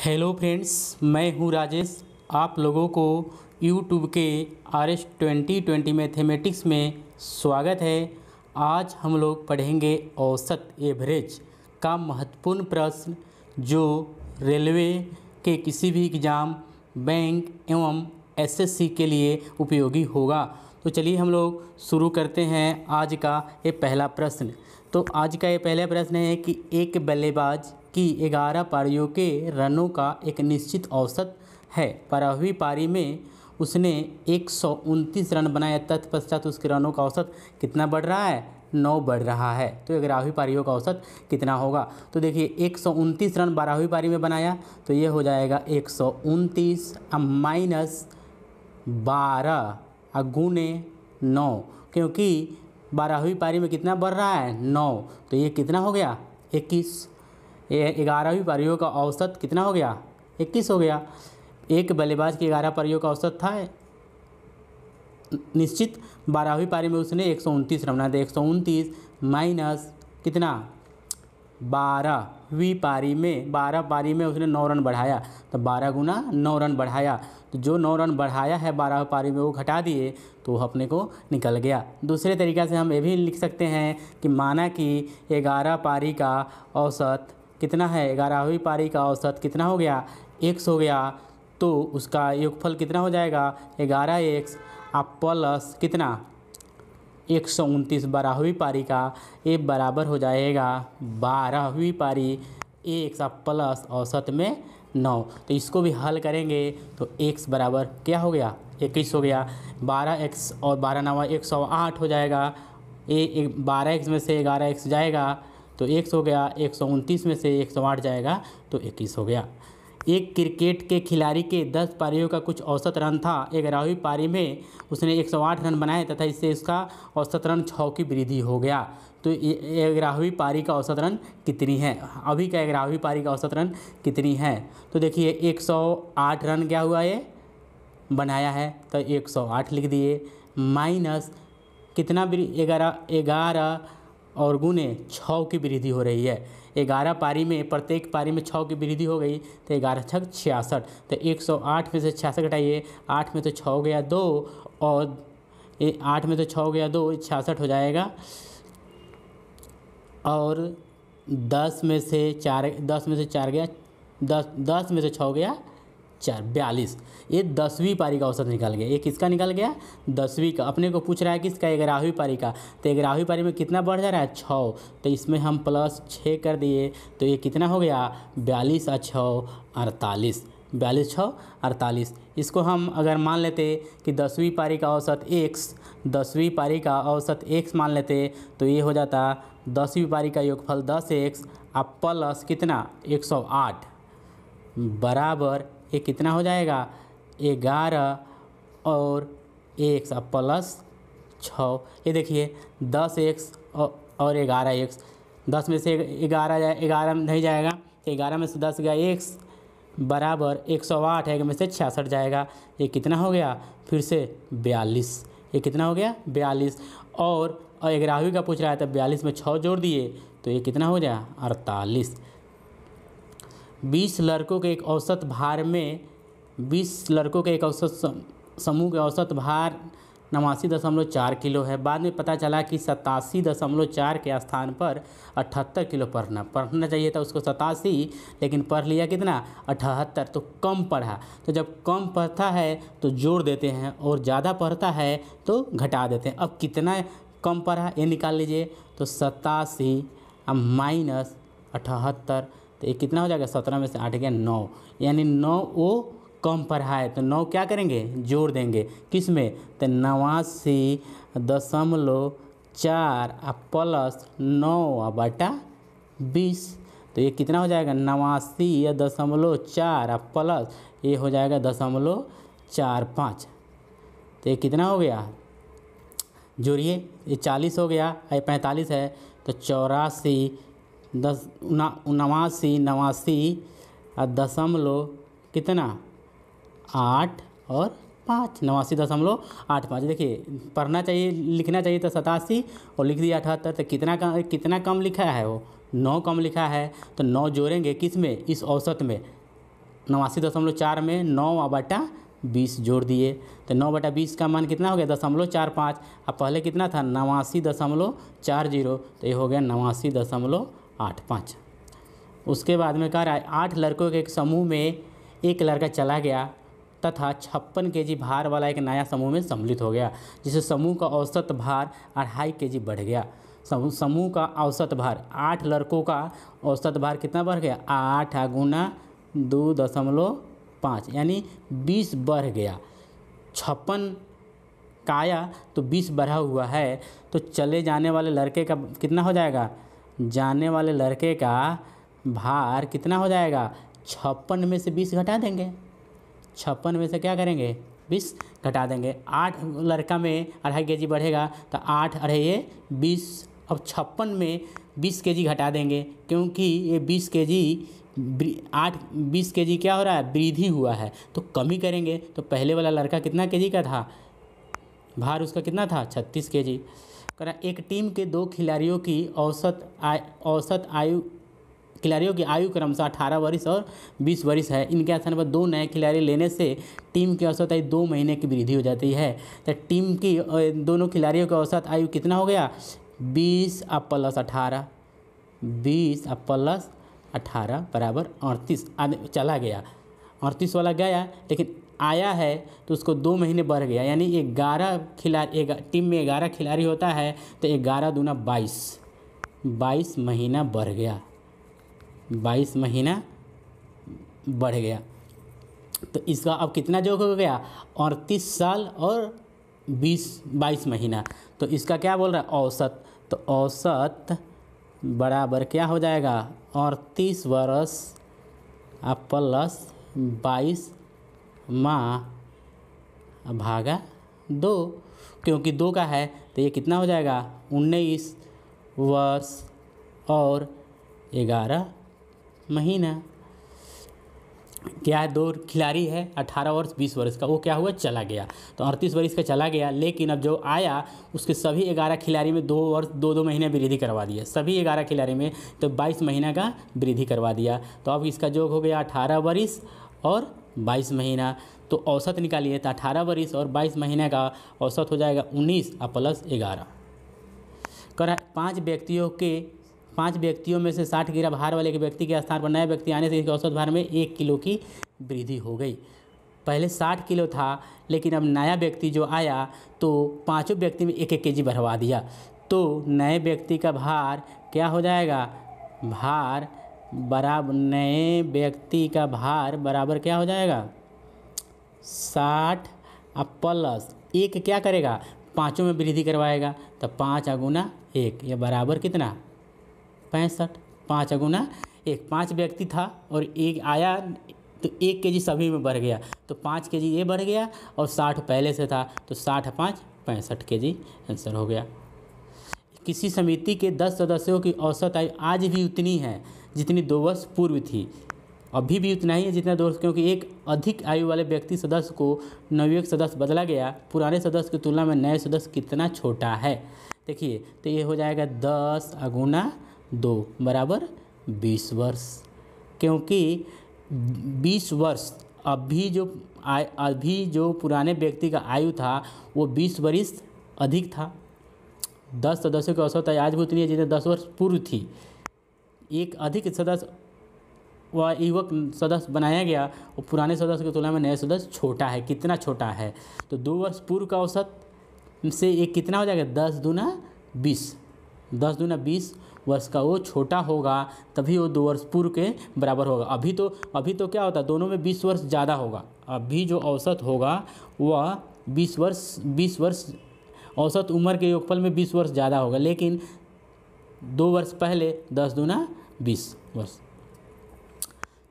Hello friends, मैं हूं राजेश। आप लोगों को यूट्यूब के RS 2020 मैथमेटिक्स में स्वागत है। आज हम लोग पढ़ेंगे औसत एवरेज का महत्वपूर्ण प्रश्न जो रेलवे के किसी भी एग्ज़ाम, बैंक एवं SSC के लिए उपयोगी होगा। तो चलिए हम लोग शुरू करते हैं आज का ये पहला प्रश्न। तो आज का ये पहला प्रश्न है कि एक बल्लेबाज की 11 पारियों के रनों का एक निश्चित औसत है। 12वीं पारी में उसने 129 रन बनाए, तत्पश्चात उसके रनों का औसत कितना बढ़ रहा है? 9 बढ़ रहा है। तो 11वीं पारियों का औसत कितना होगा? तो देखिए 129 रन 12वीं पारी में बनाया तो ये हो जाएगा 129 माइनस 12 गुने 9, क्योंकि 12वीं पारी में कितना बढ़ रहा है? 9। तो ये कितना हो गया? 21। ये 11वीं पारियों का औसत कितना हो गया? 21 हो गया। एक बल्लेबाज की 11 पारियों का औसत था निश्चित, 12वीं पारी में उसने 129 रन बनाया। 129 माइनस कितना? 12वीं पारी में 12 पारी में उसने 9 रन बढ़ाया, तो 12 गुना 9 रन बढ़ाया। तो जो 9 रन बढ़ाया है 12 पारी में वो घटा दिए तो अपने को निकल गया। दूसरे तरीक़े से हम ये भी लिख सकते हैं कि माना कि 11 पारी का औसत कितना है? 11वीं पारी का औसत कितना हो गया? x हो गया। तो उसका योगफल कितना हो जाएगा? 11x प्लस कितना? 129 12वीं पारी का, ये बराबर हो जाएगा 12वीं पारी x प्लस औसत में 9। तो इसको भी हल करेंगे तो x बराबर क्या हो गया? 21 हो गया। 12x और 12 9 108 हो जाएगा। 12x में से 11x जाएगा तो x हो गया। 129 में से 108 जाएगा तो 21 हो गया। एक क्रिकेट के खिलाड़ी के 10 पारियों का कुछ औसत रन था। 11वीं पारी में उसने 108 रन बनाए तथा इससे उसका औसत रन 6 की वृद्धि हो गया। तो 11वीं पारी का औसत रन कितनी है? अभी का 11वीं पारी का औसत रन कितनी है? तो देखिए 108 रन क्या हुआ, ये बनाया है तो 108 लिख दिए, माइनस कितना? 11 और गुने 6 की वृद्धि हो रही है। 11 पारी में प्रत्येक पारी में 6 की वृद्धि हो गई तो 11 छक 66। तो 108 में से 66 घटाइए, 8 में तो 6 गया 2 और 8 में तो 6 गया 2, 66 हो जाएगा। और 10 में से 4 गया 10 में से 6 गया 4, 42। ये 10वीं पारी का औसत निकल गया। ये किसका निकल गया? 10वीं का। अपने को पूछ रहा है किसका? 11वीं पारी का। तो 11वीं पारी में कितना बढ़ जा रहा है? 6। तो इसमें हम प्लस 6 कर दिए तो ये कितना हो गया? 42 और 6 48। 42 6 48। इसको हम अगर मान लेते कि 10वीं पारी का औसत x, 10वीं पारी का औसत x मान लेते तो ये हो जाता 10वीं पारी का योगफल 10x अब प्लस कितना? 108 बराबर ये कितना हो जाएगा? 11 और x प्लस 6। ये देखिए 10x और 11x, 10 में से 11 नहीं जाएगा तो 11 में से 10 गया x बराबर 108 है, में से 66 जाएगा। ये कितना हो गया? फिर से 42। ये कितना हो गया? 42। और 11वीं का पूछ रहा है तो 42 में 6 जोड़ दिए तो ये कितना हो गया? 48। 20 लड़कों के एक औसत भार में 20 लड़कों के एक औसत समूह के औसत भार 89.4 किलो है। बाद में पता चला कि 87.4 के स्थान पर 78 किलो पढ़ना चाहिए था उसको 87, लेकिन पढ़ लिया कितना? 78। तो कम पढ़ा। तो जब कम पढ़ता है तो जोड़ देते हैं और ज़्यादा पढ़ता है तो घटा देते हैं। अब कितना कम पढ़ा ये निकाल लीजिए। तो 87 माइनस 78 तो ये कितना हो जाएगा? 17 में से 8 गया 9, यानी 9 वो कम पढ़ा है। तो 9 क्या करेंगे? जोड़ देंगे। किस में? तो 89.4 प्लस 9 बटा 20। तो ये कितना हो जाएगा? 89.4 प्लस ये हो जाएगा 0.45। तो ये कितना हो गया? जोड़िए, ये 40 हो गया, ये 45 है तो 84 89 दशमलव कितना? 8 और 5, 89.85। देखिए पढ़ना चाहिए, लिखना चाहिए तो 87 और लिख दिया 78। तो कितना कम लिखा है? वो 9 कम लिखा है। तो 9 जोड़ेंगे किस में? इस औसत में। 89.4 में 9/20 जोड़ दिए तो 9/20 का मान कितना हो गया 0.45। अब पहले कितना था 89.40, तो ये हो गया 89.85। उसके बाद में कह रहा है 8 लड़कों के एक समूह में एक लड़का चला गया तथा 56 केजी भार वाला एक नया समूह में सम्मिलित हो गया, जिससे समूह का औसत भार 2.5 केजी बढ़ गया। समूह का औसत भार 8 लड़कों का औसत भार कितना बढ़ गया 8 गुना 2.5 यानी 20 बढ़ गया। 56 का आया तो 20 बढ़ा हुआ है, तो चले जाने वाले लड़के का कितना हो जाएगा, जाने वाले लड़के का भार कितना हो जाएगा 56 में से 20 घटा देंगे। 56 में से क्या करेंगे 20 घटा देंगे। 8 लड़का में 2.5 केजी बढ़ेगा तो 8 अढ़ाई 20। अब 56 में 20 केजी घटा देंगे क्योंकि ये 20 केजी क्या हो रहा है वृद्धि हुआ है, तो कमी करेंगे। तो पहले वाला लड़का कितना केजी का था, भार उसका कितना था 36 केजी। करा एक टीम के 2 खिलाड़ियों की खिलाड़ियों की आयु क्रमशः 18 वर्ष और 20 वर्ष है। इनके स्थान पर 2 नए खिलाड़ी लेने से टीम की औसत आयु 2 महीने की वृद्धि हो जाती है। तो टीम की दोनों खिलाड़ियों की औसत आयु कितना हो गया 20 + 18, 20 + 18 बराबर 38। चला गया 38 वाला गया, लेकिन आया है तो उसको 2 महीने बढ़ गया, यानी 11 खिलाड़ी, टीम में 11 खिलाड़ी होता है तो 11 दूना 22 महीना बढ़ गया, 22 महीना बढ़ गया। तो इसका अब कितना जोड़ हो गया 38 साल और 22 महीना। तो इसका क्या बोल रहा है औसत, तो औसत बराबर क्या हो जाएगा 38 वर्ष प्लस 22 माह भागा 2, क्योंकि 2 का है तो ये कितना हो जाएगा 19 वर्ष और 11 महीना। क्या है 2 खिलाड़ी है 18 वर्ष 20 वर्ष का, वो क्या हुआ चला गया, तो 38 वर्ष का चला गया। लेकिन अब जो आया उसके सभी 11 खिलाड़ी में 2 वर्ष 2 महीने वृद्धि करवा दिया, सभी 11 खिलाड़ी में तो 22 महीना का वृद्धि करवा दिया। तो अब इसका योग हो गया 18 वर्ष और 22 महीना। तो औसत निकालिए तो 18 वर्ष और 22 महीने का औसत हो जाएगा 19 + 11। कर 5 व्यक्तियों में से 60 किलो भार वाले के व्यक्ति के स्थान पर नया व्यक्ति आने से इसके औसत भार में 1 किलो की वृद्धि हो गई। पहले 60 किलो था, लेकिन अब नया व्यक्ति जो आया तो 5 व्यक्ति में 1-1 केजी बढ़वा दिया, तो नए व्यक्ति का भार क्या हो जाएगा, भार बराबर नए व्यक्ति का भार बराबर क्या हो जाएगा 60 प्लस 1 क्या करेगा 5 में वृद्धि करवाएगा, तो 5 गुना 1 ये बराबर कितना 65। 5 गुना 1, 5 व्यक्ति था और 1 आया तो 1 केजी सभी में बढ़ गया, तो 5 केजी ये बढ़ गया और 60 पहले से था तो 60 × 5 = 65 केजी आंसर हो गया। किसी समिति के 10 सदस्यों की औसत आयु आज भी उतनी है जितनी 2 वर्ष पूर्व थी, अभी भी उतना ही है जितना 2 वर्ष, क्योंकि एक अधिक आयु वाले व्यक्ति सदस्य को नवयुक्त सदस्य बदला गया। पुराने सदस्य की तुलना में नए सदस्य कितना छोटा है, देखिए तो ये हो जाएगा 10 गुना 2 बराबर 20 वर्ष, क्योंकि 20 वर्ष अभी जो पुराने व्यक्ति का आयु था वो 20 वर्ष अधिक था। 10 सदस्यों की औसत आयु आज भी उतनी है जितने 10 वर्ष पूर्व थी। एक अधिक सदस्य व युवक सदस्य बनाया गया और पुराने सदस्य की तुलना में नए सदस्य छोटा है, कितना छोटा है, तो 2 वर्ष पूर्व का औसत से एक कितना हो जाएगा 10 दूना 20, 10 दूना 20 वर्ष का वो छोटा होगा, तभी वो 2 वर्ष पूर्व के बराबर होगा। अभी तो क्या होता है दोनों में 20 वर्ष ज़्यादा होगा, अभी जो औसत होगा वह 20 वर्ष औसत उम्र के योगफल में 20 वर्ष ज़्यादा होगा, लेकिन 2 वर्ष पहले 10 दूना 20 वर्ष।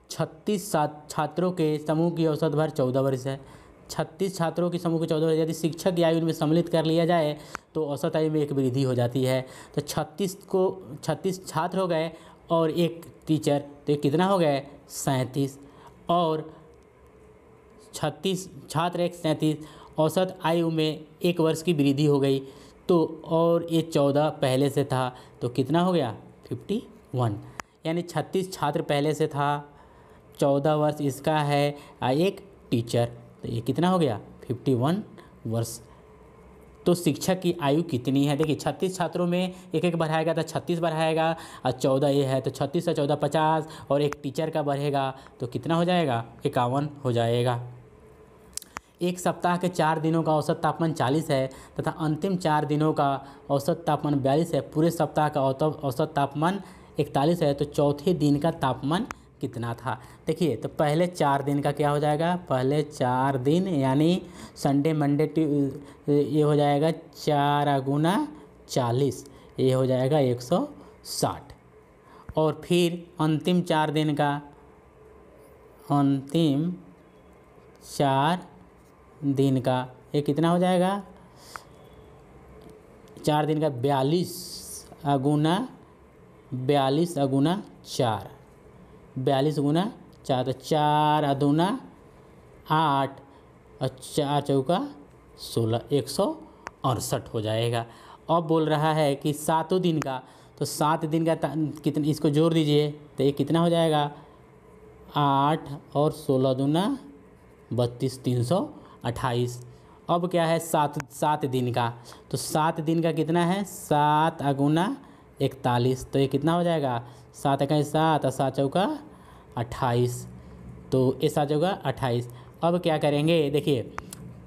36 छात्रों के समूह की औसत भार 14 वर्ष है। 36 छात्रों की समूह की 14 वर्ष, यदि शिक्षक की आयु में सम्मिलित कर लिया जाए तो औसत आयु में 1 वृद्धि हो जाती है। तो 36 छात्र हो गए और 1 टीचर, तो कितना हो गए 37, और 36 छात्र 1 37, औसत आयु में 1 वर्ष की वृद्धि हो गई। तो और ये 14 पहले से था तो कितना हो गया 51, यानी 36 छात्र पहले से था, 14 वर्ष इसका है एक टीचर, तो ये कितना हो गया 51 वर्ष। तो शिक्षक की आयु कितनी है, देखिए 36 छात्रों में एक एक बढ़ाएगा तो 36 बढ़ाएगा, और 14 ये है तो 36 से 14 50, और एक टीचर का बढ़ेगा तो कितना हो जाएगा 51 हो जाएगा। एक सप्ताह के 4 दिनों का औसत तापमान 40 है तथा अंतिम 4 दिनों का औसत तापमान 42 है। पूरे सप्ताह का औसत तापमान 41 है, तो चौथे दिन का तापमान कितना था। देखिए तो पहले 4 दिन का क्या हो जाएगा, पहले 4 दिन यानी संडे मंडे ये हो जाएगा 4 गुना 40, ये हो जाएगा 160। और फिर अंतिम 4 दिन का, अंतिम 4 दिन का ये कितना हो जाएगा, 4 दिन का 42 गुना 4, 42 गुना 4, तो 4 दूना 8 और 4 चौका 16, 168 हो जाएगा। अब बोल रहा है कि 7 दिन का, तो 7 दिन का कितना, इसको जोड़ दीजिए तो ये कितना हो जाएगा 8 और 16 दूना 32, 328। अब क्या है 7 दिन का, तो 7 दिन का कितना है 7 गुना 41, तो ये कितना हो जाएगा 7 का 7 और 7 चौका 28, तो ये 7 चौका 28। अब क्या करेंगे, देखिए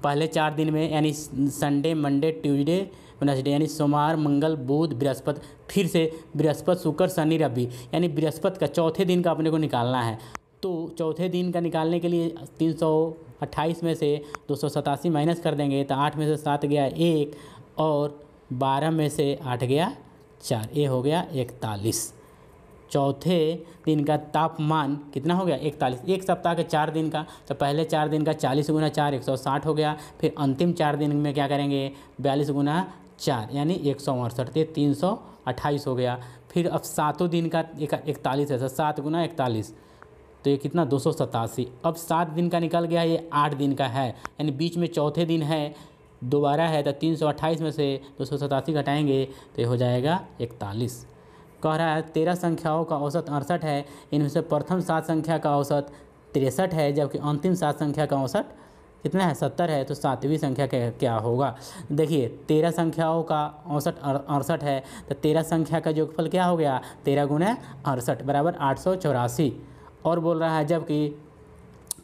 पहले 4 दिन में यानी संडे मंडे ट्यूसडे वेडनेसडे यानी सोमवार मंगल बुध बृहस्पति, फिर से बृहस्पति शुक्र शनि रवि यानी बृहस्पति का चौथे दिन का अपने को निकालना है। तो चौथे दिन का निकालने के लिए 328 में से 287 माइनस कर देंगे, तो 8 में से 7 गया 1 और 12 में से 8 गया 4, ये हो गया 41। चौथे दिन का तापमान कितना हो गया 41। एक सप्ताह के 4 दिन का, तो पहले 4 दिन का 40 गुना 4 160 हो गया, फिर अंतिम 4 दिन में क्या करेंगे 42 गुना 4 यानी 168, ये 328 हो गया। फिर अब 7 दिन का 41 है, 7 गुना 41 तो ये कितना 287। अब 7 दिन का निकल गया, ये 8 दिन का है यानी बीच में चौथे दिन है दोबारा है, तो 328 में से 287 घटाएंगे तो ये हो जाएगा 41। कह रहा है 13 संख्याओं का औसत 68 है, इनमें से प्रथम 7 संख्या का औसत 63 है जबकि अंतिम 7 संख्या का औसत कितना है 70 है, तो 7वीं संख्या क्या होगा। देखिए 13 संख्याओं का औसत 68 है, तो 13 संख्या का योगफल क्या हो गया 13 गुना 68 बराबर 884। और बोल रहा है जबकि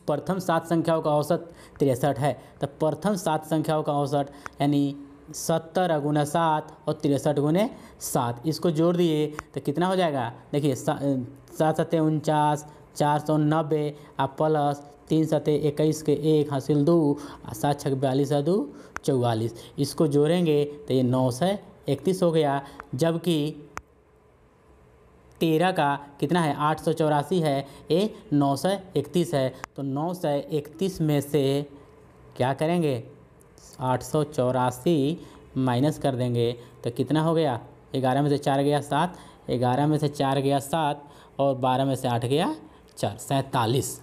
प्रथम 7 संख्याओं का औसत 63 है, तो प्रथम 7 संख्याओं का औसत यानी 70 गुना 7 और 63 गुने 7, इसको जोड़ दिए तो कितना हो जाएगा। देखिए 7 सत्ते 49, 490 और प्लस 3 सत्ते 21 के 1 हासिल 2 और 7 छक 42 2 44, इसको जोड़ेंगे तो ये 931 हो गया। जबकि 13 का कितना है 884 है, ये 931 है, तो 931 में से क्या करेंगे 884 माइनस कर देंगे तो कितना हो गया 11 में से 4 गया 7, 11 में से 4 गया 7 और 12 में से 8 गया 4, 47।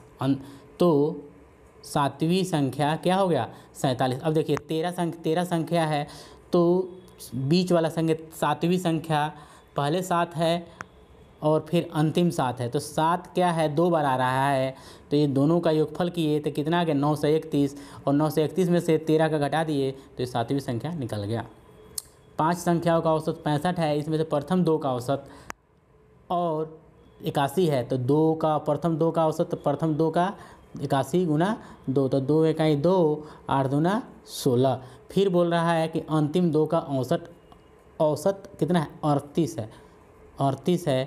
तो 7वीं संख्या क्या हो गया 47। अब देखिए 13 संख्या है, तो बीच वाला संख्या 7वीं संख्या पहले 7 है और फिर अंतिम 7 है, तो 7 क्या है 2 बार आ रहा है, तो ये दोनों का योगफल किए तो कितना आ गया 931 और 931 में से 13 का घटा दिए तो ये 7वीं संख्या निकल गया। 5 संख्याओं का औसत 65 है, इसमें से प्रथम 2 का औसत और 81 है, तो 2 का प्रथम 2 का औसत, तो प्रथम 2 का 81 गुना 2, तो 2 इकाई 2 8 दूना 16। फिर बोल रहा है कि अंतिम 2 का औसत कितना है 38 है, 38 है।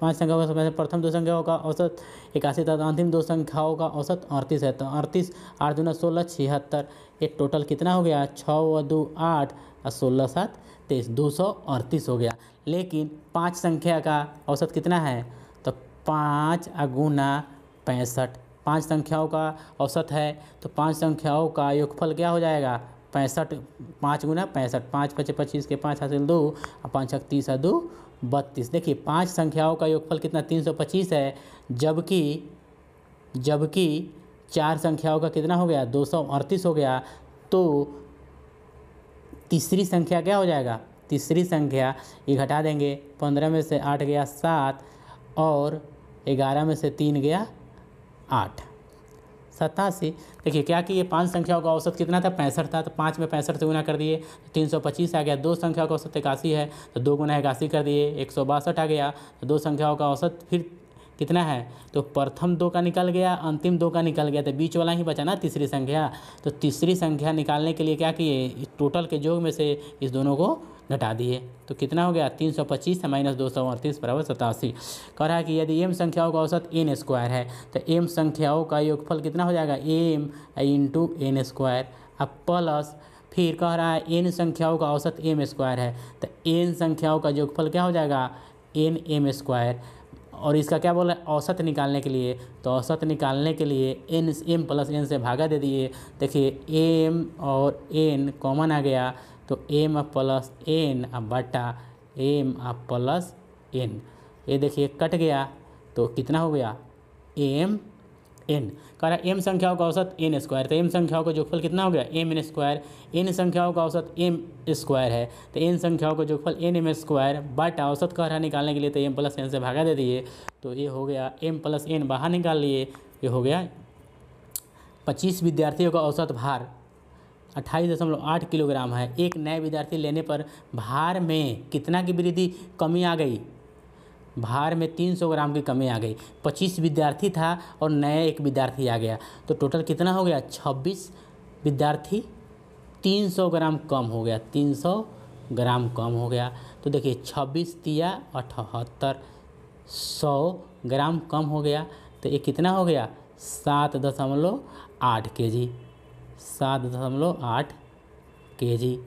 5 संख्याओं का प्रथम 2 संख्याओं का औसत 81 था, तो अंतिम 2 संख्याओं का औसत 38 है, तो 38 8 दूना 16 76, ये टोटल कितना हो गया 6 और 2 8 और 16 7 23, 238 हो गया। लेकिन 5 संख्या का औसत कितना है, तो 5 गुना 65, 5 संख्याओं का औसत है, तो 5 संख्याओं का योगफल क्या हो जाएगा 65, 5 गुना 65, 5 5 25 के 5 हासिल 2 और 5 छक 30 2 32। देखिए 5 संख्याओं का योगफल कितना 325 है, जबकि 4 संख्याओं का कितना हो गया 238 हो गया। तो तीसरी संख्या क्या हो जाएगा, तीसरी संख्या ये घटा देंगे, 15 में से 8 गया 7 और 11 में से 3 गया 8, 87। देखिए क्या कि ये 5 संख्याओं का औसत कितना था, 65 था, तो 5 में 65 से गुना कर दिए तो 325 आ गया। 2 संख्याओं का औसत 81 है तो 2 गुना 81 कर दिए 162 आ गया। तो 2 संख्याओं का औसत फिर कितना है, तो प्रथम 2 का निकल गया, अंतिम 2 का निकल गया, तो बीच वाला ही बचा ना तीसरी संख्या। तो तीसरी संख्या निकालने के लिए क्या किए, टोटल के योग में से इस दोनों को घटा दिए। तो कितना हो गया, 325 माइनस 238 बराबर 87। कह रहा है कि यदि m संख्याओं का औसत n स्क्वायर है तो m संख्याओं का योगफल कितना हो जाएगा, m इंटू n स्क्वायर। अब प्लस फिर कह रहा है n संख्याओं का औसत m स्क्वायर है तो n संख्याओं का योगफल क्या हो जाएगा, n m स्क्वायर। और इसका क्या बोला है, औसत निकालने के लिए, तो औसत निकालने के लिए n m प्लस n से भागा दे दिए। देखिए m और n कॉमन आ गया तो m प्लस n अब बटा m प्लस n, ये देखिए कट गया तो कितना हो गया m n। कह रहा है m संख्याओं का औसत n स्क्वायर, तो m संख्याओं का योगफल कितना हो गया m n स्क्वायर। n संख्याओं का औसत m स्क्वायर है तो n संख्याओं का योगफल n m स्क्वायर बटा औसत कह रहा है निकालने के लिए तो m प्लस n से भागा दे दिए। तो ये हो गया m प्लस n बाहर निकाल लिए, ये हो गया 25 विद्यार्थियों का औसत भार 28.8 किलोग्राम है। एक नए विद्यार्थी लेने पर भार में कितना की वृद्धि कमी आ गई, भार में 300 ग्राम की कमी आ गई। 25 विद्यार्थी था और नया एक विद्यार्थी आ गया तो टोटल कितना हो गया, 26 विद्यार्थी 300 ग्राम कम हो गया, 300 ग्राम कम हो गया। तो देखिए 26 तिया 78, 100 ग्राम कम हो गया तो ये कितना हो गया 7.8 kg, 7.8 kg,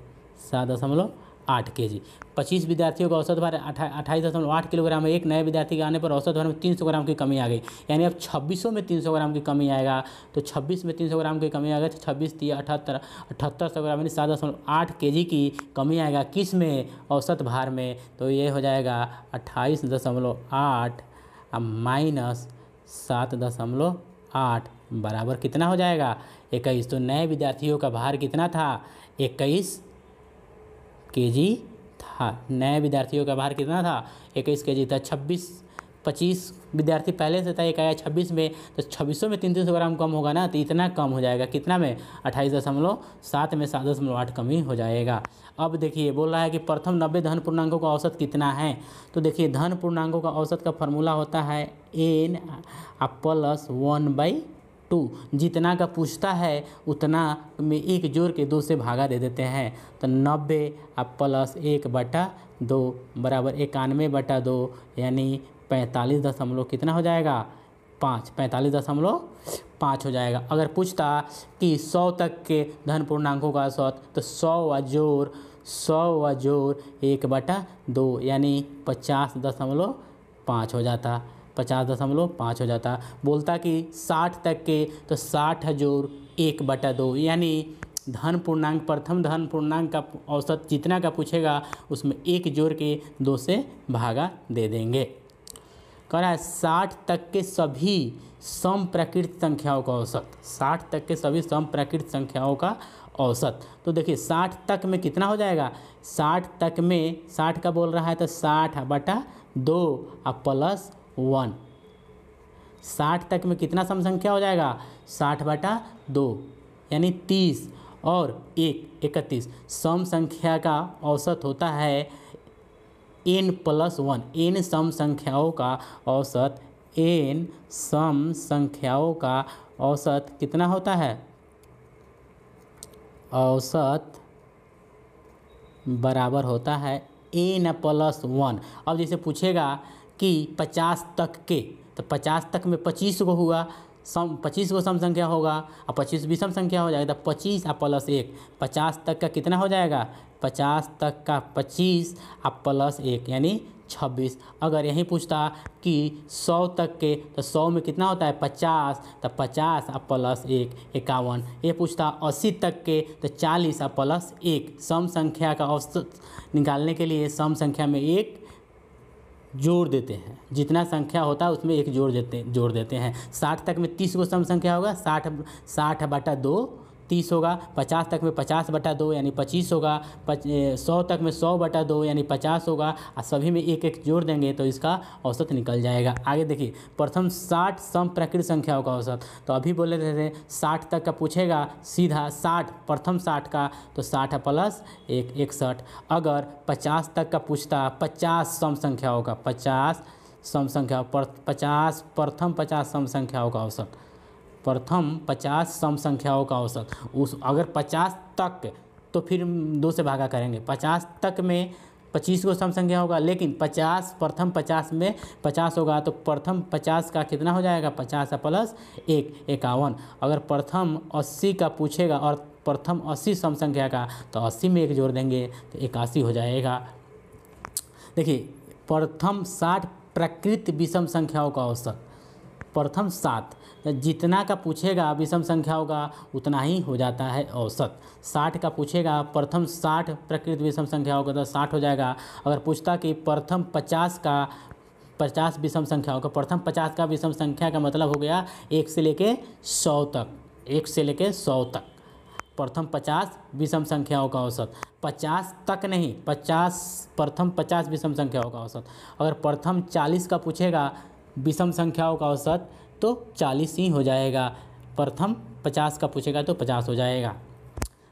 7.8 kg। 25 विद्यार्थियों का औसत भार 28.8 किलोग्राम है। एक नए विद्यार्थी के आने पर औसत भार में 300 ग्राम की कमी आ गई, यानी अब 26 में 300 ग्राम की कमी आएगा। तो 26 में 300 ग्राम की कमी आ गई तो 26 तिया 78, 78 ग्राम यानी 7.8 kg की कमी आएगा किस में, औसत भार में। तो ये हो जाएगा 28.8 माइनस 7.8 बराबर कितना हो जाएगा 21। तो नए विद्यार्थियों का भार कितना था 21 kg था, नए विद्यार्थियों का भार कितना था 21 kg था। 25 विद्यार्थी पहले से था, एक आया 26 में तो 2600 में 300 ग्राम कम होगा ना, तो इतना कम हो जाएगा कितना में 28.7 में 7.8 कमी हो जाएगा। अब देखिए बोल रहा है कि प्रथम 90 धन पूर्णांकों का औसत कितना है। तो देखिए धन पूर्णांकों का औसत का फॉर्मूला होता है n प्लस 1/2, जितना का पूछता है उतना में एक जोड़ के 2 से भागा दे देते हैं। तो 90 प्लस 1/2 बराबर 91/2 यानी 45 कितना हो जाएगा 5, 45.5 हो जाएगा। अगर पूछता कि 100 तक के धन पूर्णांकों का औसत तो 100 व जोड़ 1/2 यानी 50.5 हो जाता, 50.5 हो जाता। बोलता कि 60 तक के तो 60 जोड़ 1/2 यानी धन पूर्णांक प्रथम धन पूर्णांक का औसत जितना का पूछेगा उसमें 1 जोड़ के 2 से भागा दे देंगे। कह रहा है 60 तक के सभी समप्रकृत संख्याओं का औसत, 60 तक के सभी समप्रकृत संख्याओं का औसत। तो देखिए 60 तक में कितना हो जाएगा, 60 तक में 60 का बोल रहा है तो 60/2 प्लस 1। 60 तक में कितना सम संख्या हो जाएगा 60/2 यानी 30 और 1 31। सम संख्या का औसत होता है n प्लस 1, n सम संख्याओं का औसत, n सम संख्याओं का औसत कितना होता है, औसत बराबर होता है n प्लस 1। अब जैसे पूछेगा कि 50 तक के, तो 50 तक में 25 को हुआ, 25 को सम संख्या होगा और 25 भी सम संख्या हो जाएगा तो 25 प्लस 1, 50 तक का कितना हो जाएगा 50 तक का 25 प्लस 1 यानी 26। अगर यहीं पूछता कि 100 तक के तो 100 में कितना होता है 50, तो 50 प्लस 1 51। ये पूछता 80 तक के तो 40 प्लस 1। सम संख्या का औसत निकालने के लिए सम संख्या में 1 जोड़ देते हैं, जितना संख्या होता है उसमें 1 जोड़ देते हैं। 60 तक में 30 को सम संख्या होगा, 60/2 30 होगा, 50 तक में 50/2 यानी 25 होगा, 100 तक में 100/2 यानी 50 होगा, और सभी में एक एक जोड़ देंगे तो इसका औसत निकल जाएगा। आगे देखिए, प्रथम 60 सम प्राकृत संख्याओं का औसत। तो अभी बोले थे 60 तक का पूछेगा, सीधा 60 प्रथम 60 का, तो 60 प्लस 1 61। अगर 50 तक का पूछता, 50 सम संख्याओं का, 50 सम संख्या 50 प्रथम 50 सम संख्याओं का औसत, प्रथम 50 सम संख्याओं का औसत, उस अगर 50 तक तो फिर 2 से भागा करेंगे। 50 तक में 25 को सम संख्या होगा, लेकिन 50 प्रथम 50 में 50 होगा, तो प्रथम 50 का कितना हो जाएगा, 50 प्लस 1 51। अगर प्रथम 80 का पूछेगा और प्रथम 80 सम संख्या का, तो 80 में 1 जोड़ देंगे तो 81 हो जाएगा। देखिए, प्रथम 60 प्राकृत विषम संख्याओं का औसत, प्रथम 7 जितना का पूछेगा विषम संख्या होगा उतना ही हो जाता है औसत। 60 का पूछेगा, प्रथम 60 प्रकृत विषम संख्या होगा तो 60 हो जाएगा। अगर पूछता कि प्रथम 50 का 50 विषम संख्या होगा, प्रथम 50 का विषम संख्या का मतलब हो गया 1 से लेके 100 तक, 1 से लेके 100 तक प्रथम 50 विषम संख्याओं का औसत। 50 तक नहीं, 50 प्रथम 50 विषम संख्याओं का औसत। अगर प्रथम 40 का पूछेगा विषम संख्याओं का औसत तो 40 ही हो जाएगा, प्रथम 50 का पूछेगा तो 50 हो जाएगा।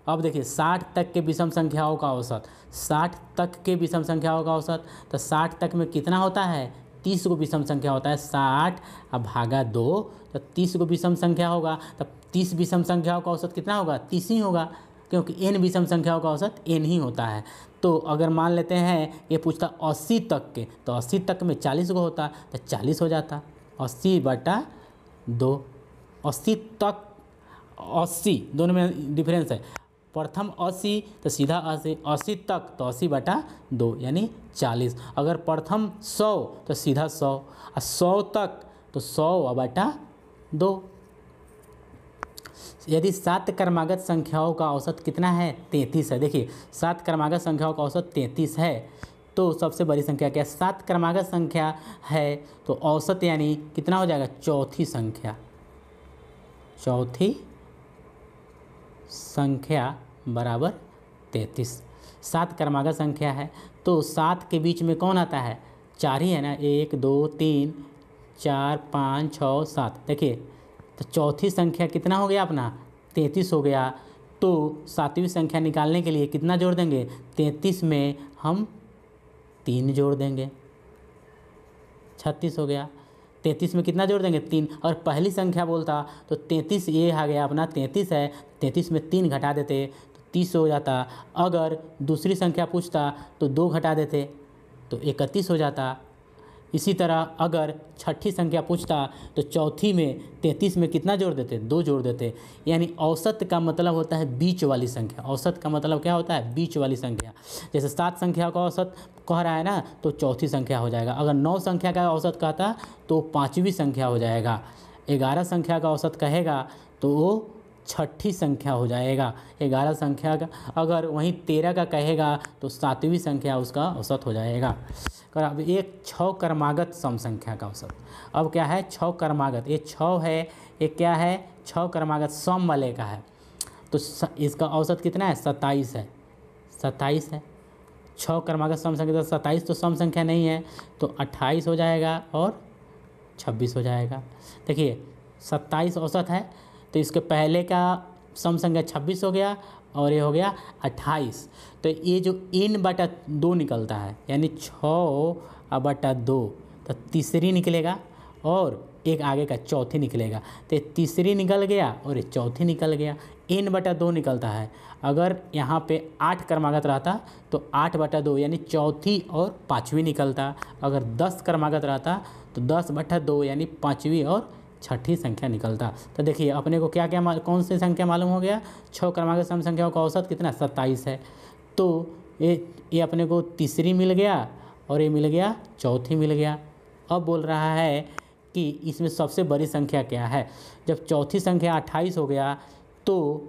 अब देखिए 60 तक के विषम संख्याओं का औसत, 60 तक के विषम संख्याओं का औसत, तो 60 तक में कितना होता है, 30 को विषम संख्या होता है, 60 अब भागा 2 तो 30 को विषम संख्या होगा, तब 30 विषम संख्याओं का औसत कितना होगा, 30 ही होगा, क्योंकि n विषम संख्याओं का औसत n ही होता है। तो अगर मान लेते हैं ये पूछता 80 तक के, तो 80 तक में 40 को होता तो 40 हो जाता, 80/2। 80 तक 80 दोनों में डिफरेंस है, प्रथम 80 तो सीधा 80, 80 तक तो 80/2 यानी 40। अगर प्रथम 100 तो सीधा 100, और 100 तक तो 100/2। यदि 7 क्रमागत संख्याओं का औसत कितना है, 33 है। देखिए 7 क्रमागत संख्याओं का औसत 33 है, तो सबसे बड़ी संख्या क्या है, 7 क्रमागत संख्या है तो औसत यानी कितना हो जाएगा, चौथी संख्या, चौथी संख्या बराबर 33। 7 क्रमागत संख्या है तो 7 के बीच में कौन आता है, 4 ही है ना, 1 2 3 4 5 6 7। देखिए तो चौथी संख्या कितना हो गया अपना, 33 हो गया। तो 7वीं संख्या निकालने के लिए कितना जोड़ देंगे, 33 में हम 3 जोड़ देंगे, 36 हो गया। 33 में कितना जोड़ देंगे, 3। और पहली संख्या बोलता तो 33 ये आ गया अपना 33 है, 33 में 3 घटा देते तो 30 हो जाता। अगर दूसरी संख्या पूछता तो 2 घटा देते तो 31 हो जाता। इसी तरह अगर छठी संख्या पूछता तो चौथी में 33 में कितना जोड़ देते, 2 जोड़ देते। यानी औसत का मतलब होता है बीच वाली संख्या। औसत का मतलब क्या होता है, बीच वाली संख्या। जैसे 7 संख्या का औसत कह रहा है ना, तो चौथी संख्या हो जाएगा। अगर 9 संख्या का औसत कहता तो 5वीं संख्या हो जाएगा। 11 संख्या का औसत कहेगा तो वो छठी संख्या हो जाएगा। 11 संख्या का अगर वहीं 13 का कहेगा तो 7वीं संख्या उसका औसत हो जाएगा। अब एक 6 क्रमागत सम संख्या का औसत। अब क्या है, 6 क्रमागत, ये 6 है, ये क्या है, 6 क्रमागत सम वाले का है। तो इसका औसत कितना है, 27 है, 27 है। 6 क्रमागत सम संख्या, 27 तो सम संख्या नहीं है तो 28 हो जाएगा और 26 हो जाएगा। देखिए 27 औसत है तो इसके पहले का सम संख्या 26 हो गया और ये हो गया 28। तो ये जो n/2 निकलता है, यानी 6/2, तो तीसरी निकलेगा और एक आगे का चौथी निकलेगा। तो ये तीसरी निकल गया और ये चौथी निकल गया, n/2 निकलता है। अगर यहाँ पे 8 क्रमागत रहता तो 8/2 यानी चौथी और 5वीं निकलता। अगर 10 क्रमागत रहता तो 10/2 यानी 5वीं और छठी संख्या निकलता। तो देखिए अपने को क्या क्या कौन सी संख्या मालूम हो गया, 6 क्रमागत सम संख्याओं का औसत कितना, 27 है। तो ये अपने को तीसरी मिल गया और ये मिल गया चौथी मिल गया। अब बोल रहा है कि इसमें सबसे बड़ी संख्या क्या है। जब चौथी संख्या 28 हो गया तो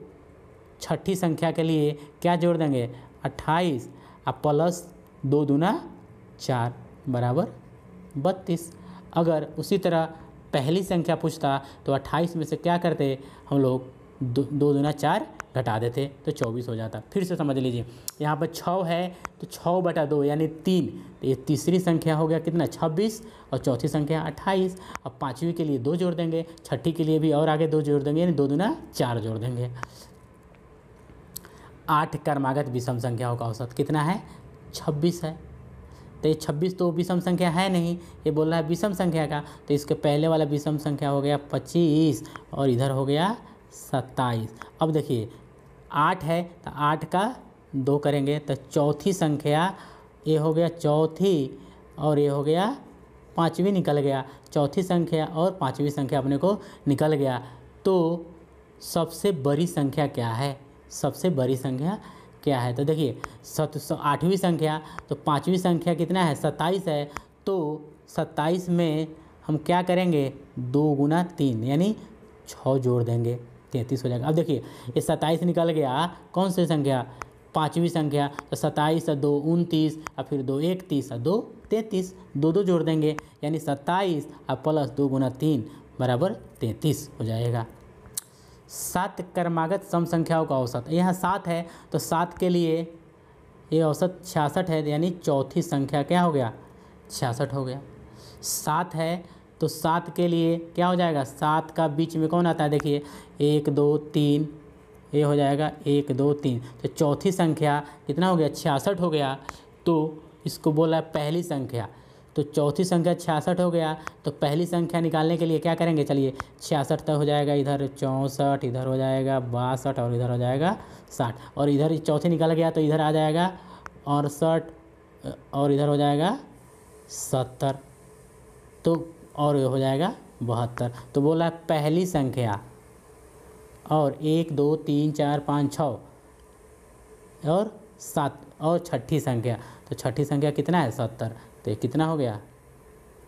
छठी संख्या के लिए क्या जोड़ देंगे, 28 प्लस 2 दूना 4 बराबर 32। अगर उसी तरह पहली संख्या पूछता तो 28 में से क्या करते हम लोग, दो दूना 4 घटा देते तो 24 हो जाता। फिर से समझ लीजिए, यहाँ पर 6 है तो 6/2 यानी 3, तो ये तीसरी संख्या हो गया कितना 26 और चौथी संख्या 28। अब पाँचवीं के लिए 2 जोड़ देंगे, छठी के लिए भी और आगे 2 जोड़ देंगे, यानी 2 दूना 4 जोड़ देंगे। 8 क्रमागत विषम संख्याओं का औसत कितना है 26 है। तो ये 26 तो विषम संख्या है नहीं, ये बोल रहा है विषम संख्या का, तो इसके पहले वाला विषम संख्या हो गया 25 और इधर हो गया 27। अब देखिए 8 है तो 8 का 2 करेंगे तो चौथी संख्या ये हो गया चौथी और ये हो गया पाँचवीं निकल गया, चौथी संख्या और पाँचवीं संख्या अपने को निकल गया। तो सबसे बड़ी संख्या क्या है, सबसे बड़ी संख्या क्या है, तो देखिए 8वीं संख्या, तो पाँचवीं संख्या कितना है 27 है, तो 27 में हम क्या करेंगे 2 गुना 3 यानी 6 जोड़ देंगे 33 हो जाएगा। अब देखिए ये 27 निकल गया कौन सी संख्या पाँचवीं संख्या, तो 27 और 2 29 और फिर 2 31 और 2 33, 2 जोड़ देंगे यानी 27 और प्लस 2 गुना 3 बराबर 33 हो जाएगा। 7 क्रमागत सम संख्याओं का औसत, यहाँ 7 है तो 7 के लिए ये औसत 66 है, यानी चौथी संख्या क्या हो गया 66 हो गया। 7 है तो 7 के लिए क्या हो जाएगा, 7 का बीच में कौन आता है देखिए 1 2 3, ये हो जाएगा 1 2 3, तो चौथी संख्या कितना हो गया 66 हो गया। तो इसको बोला है पहली संख्या, तो चौथी संख्या 66 हो गया, तो पहली संख्या निकालने के लिए क्या करेंगे चलिए 66 तक हो जाएगा, इधर 64, इधर हो जाएगा 62 और इधर हो जाएगा 60, और इधर चौथी निकल गया तो इधर आ जाएगा 68 और इधर हो जाएगा 70, तो और ये हो जाएगा 72। तो बोला पहली संख्या और 1 2 3 4 5 6 और 7 और छठी संख्या, तो छठी संख्या कितना है 70, तो ये कितना हो गया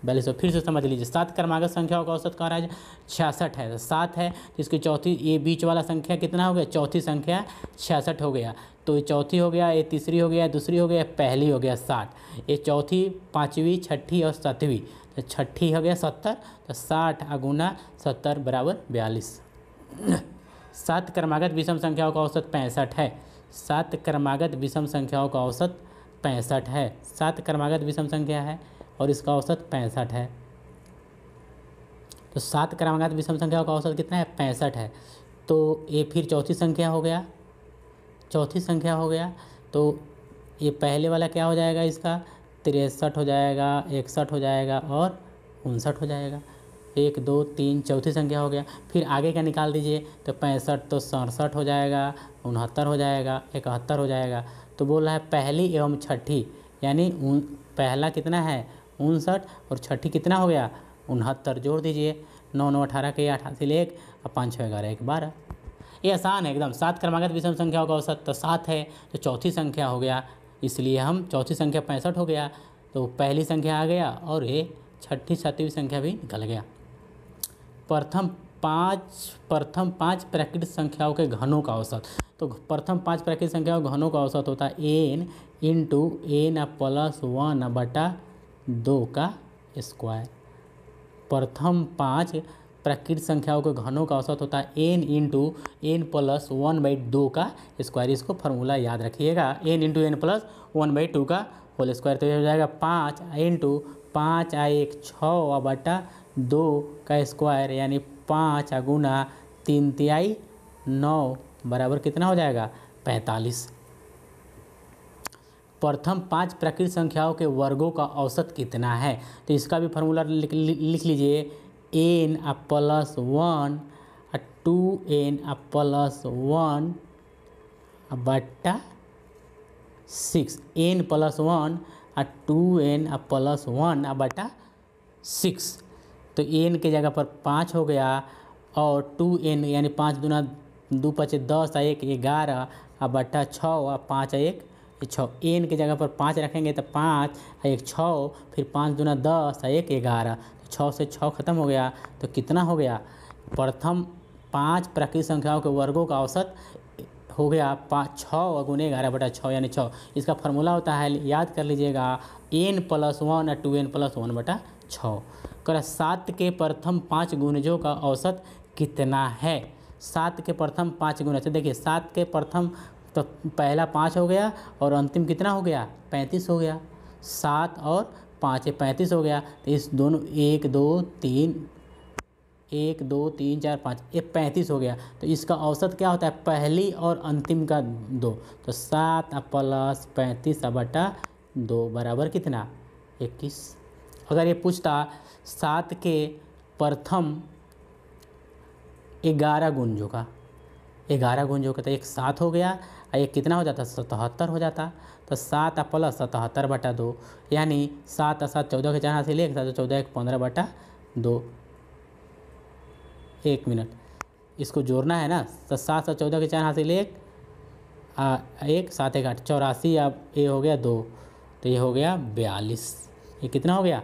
42। फिर से समझ लीजिए 7 क्रमागत संख्याओं का औसत कह रहा है 66 है, तो 7 है तो इसकी चौथी ये बीच वाला संख्या कितना हो गया, चौथी संख्या 66 हो गया, तो ये चौथी हो गया, ये तीसरी हो गया, दूसरी हो गया, पहली हो गया 60, ये चौथी पाँचवीं छठी और सातवीं, तो छठी हो गया 70, तो 60 गुना 70 बराबर 42। 7 क्रमागत विषम संख्याओं का औसत 65 है, 7 क्रमागत विषम संख्याओं का औसत 65 है, 7 क्रमागत विषम संख्या है और इसका औसत 65 है। तो 7 क्रमागत विषम संख्याओं का औसत कितना है 65 है, तो ये फिर चौथी संख्या हो गया, चौथी संख्या हो गया, तो ये पहले वाला क्या हो जाएगा इसका 63 हो जाएगा, 61 हो जाएगा और 59 हो जाएगा। 1 2 3 चौथी संख्या हो गया, फिर आगे का निकाल दीजिए तो 65 तो 67 हो जाएगा, 69 हो जाएगा, 71 हो जाएगा। तो बोल रहा है पहली एवं छठी, यानी पहला कितना है 59 और छठी कितना हो गया 69, जोड़ दीजिए 9 9 18 के 88 1 और 5 6 11 1 12। ये आसान है एकदम। 7 क्रमागत विषम संख्याओं का औसत तो 7 है, तो चौथी संख्या हो गया, इसलिए हम चौथी संख्या 65 हो गया, तो पहली संख्या आ गया और ये छठी सातवीं संख्या भी निकल गया। प्रथम पाँच प्राकृतिक संख्याओं के घनों का औसत, तो प्रथम 5 प्राकृतिक संख्याओं के घनों का औसत होता है n इंटू n प्लस 1/2 का स्क्वायर। प्रथम 5 प्राकृतिक संख्याओं के घनों का औसत होता है n इंटू n प्लस 1/2 का स्क्वायर। इसको फार्मूला याद रखिएगा, n इंटू n प्लस 1/2 का होल स्क्वायर, तो ये हो जाएगा 5 इंटू 5 1 6/2 का स्क्वायर, यानी 5 गुना 3 तिहाई 9 बराबर कितना हो जाएगा 45। प्रथम 5 प्राकृतिक संख्याओं के वर्गों का औसत कितना है, तो इसका भी फार्मूला लिख लीजिए, n प्लस 1 2n प्लस 1 बट्टा 6, n प्लस 1 2n प्लस 1 बट्टा 6, तो n के जगह पर 5 हो गया और 2n यानी 5 दूना 2 5 10 1 11 बट्टा 6 और 5 1 6, n के जगह पर 5 रखेंगे तो 5 1 6, फिर 5 दूना 10 1 11, तो 6 से 6 खत्म हो गया, तो कितना हो गया प्रथम 5 प्राकृतिक संख्याओं के वर्गों का औसत हो गया 6 गुने 11 बटा 6 यानी 6। इसका फार्मूला होता है याद कर लीजिएगा n प्लस 1 2n प्लस 1 बटा 6। कर 7 के प्रथम 5 गुणजों का औसत कितना है, 7 के प्रथम 5 गुणज, देखिए 7 के प्रथम तो पहला 5 हो गया और अंतिम कितना हो गया 35 हो गया, 7 और 5 ये 35 हो गया। तो इस दोनों 1 2 3 1 2 3 4 5 ये 35 हो गया। तो इसका औसत क्या होता है पहली और अंतिम का 2, तो 7 प्लस 35/2 बराबर कितना 21। अगर ये पूछता 7 के प्रथम 11 गुंजों का, 11 गुंजों का, तो एक 7 हो गया और एक कितना हो जाता 77 हो जाता। तो 7 प्लस 77/2 यानी 7 और 7 14 के 4 हाथ से ले 7 14 1 15/2। 1 मिनट इसको जोड़ना है ना, तो 7 और 14 के 4 हाथ से ले 1 7 1 8 84, अब ये हो गया 2, तो ये हो गया 42। ये कितना हो गया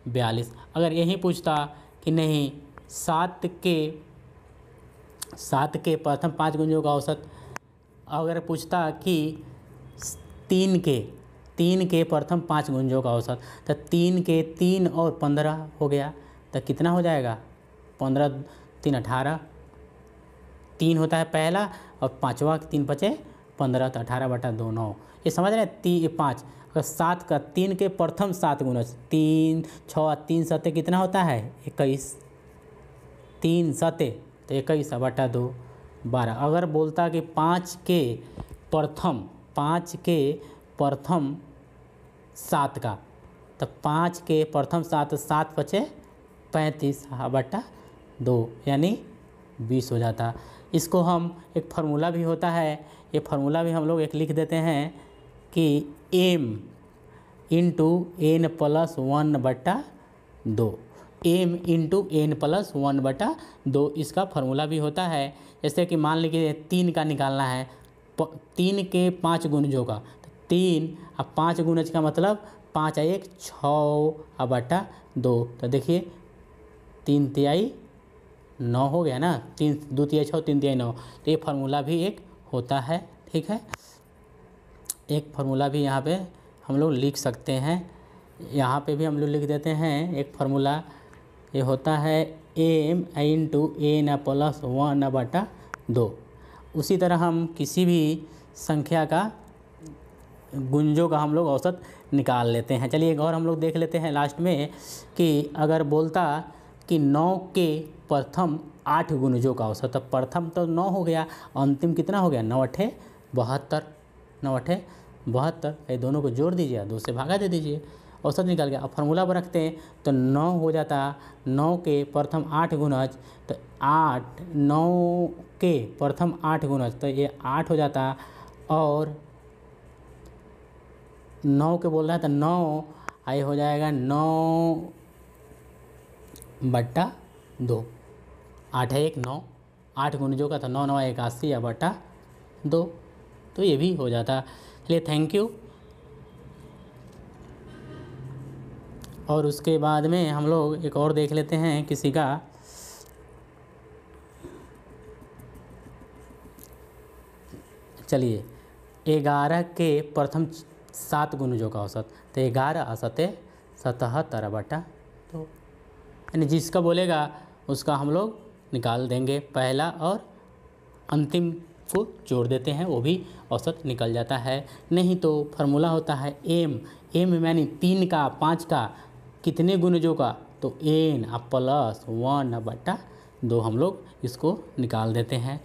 42। अगर यही पूछता कि नहीं 7 के प्रथम 5 गुंजों का औसत, अगर पूछता कि 3 के प्रथम 5 गुंजों का औसत, तो 3 के 3 और 15 हो गया, तो कितना हो जाएगा 15 3 18, 3 होता है पहला और पाँचवा 3 5 15, तो 18/2 9। ये समझ रहे हैं 5। अगर 7 का 3 के प्रथम 7 गुणज 3 6 3 7 कितना होता है 21, 3 7 तो 21/2 12। अगर बोलता कि 5 के प्रथम 7 का, तो 5 के प्रथम 7 7 5 35/2 यानी 20 हो जाता। इसको हम एक फार्मूला भी होता है, ये फार्मूला भी हम लोग एक लिख देते हैं कि m into n plus 1/2, m into n plus 1/2 इसका फार्मूला भी होता है। जैसे कि मान लीजिए 3 का निकालना है, 3 के 5 गुणजों का, तो 3 अब 5 गुणज का मतलब 5 1 6/2, तो देखिए 3 तिहाई 9 हो गया ना, 3 2 तिहाई 6 3 तिहाई 9, तो ये फार्मूला भी एक होता है। ठीक है, एक फार्मूला भी यहाँ पे हम लोग लिख सकते हैं, यहाँ पे भी हम लोग लिख देते हैं एक फार्मूला, ये होता है m इंटू n प्लस 1/2। उसी तरह हम किसी भी संख्या का गुंजों का हम लोग औसत निकाल लेते हैं। चलिए एक और हम लोग देख लेते हैं लास्ट में कि अगर बोलता कि 9 के प्रथम 8 गुणजों का औसत, तो प्रथम तो 9 हो गया, अंतिम कितना हो गया 9 8 72, 9 8 72, ये दोनों को जोड़ दीजिए 2 से भागा दे दीजिए, औसत निकल गया। अब फार्मूला पर रखते हैं तो 9 हो जाता 9 के प्रथम 8 गुणज, तो 8 9 के प्रथम 8 गुणज, तो ये 8 हो जाता, और 9 के बोल रहा है तो 9 आई हो जाएगा 9/2, 8 है 1 9, 8 गुणजों का, तो 9 9 81/2, तो ये भी हो जाता। चलिए थैंक यू। और उसके बाद में हम लोग एक और देख लेते हैं किसी का, चलिए 11 के प्रथम 7 गुणजों का औसत, तो 11 असत 77/2, यानी जिसका बोलेगा उसका हम लोग निकाल देंगे, पहला और अंतिम को जोड़ देते हैं, वो भी औसत निकल जाता है। नहीं तो फार्मूला होता है m यानी 3 का 5 का कितने गुणजों का, तो n प्लस 1/2 हम लोग इसको निकाल देते हैं।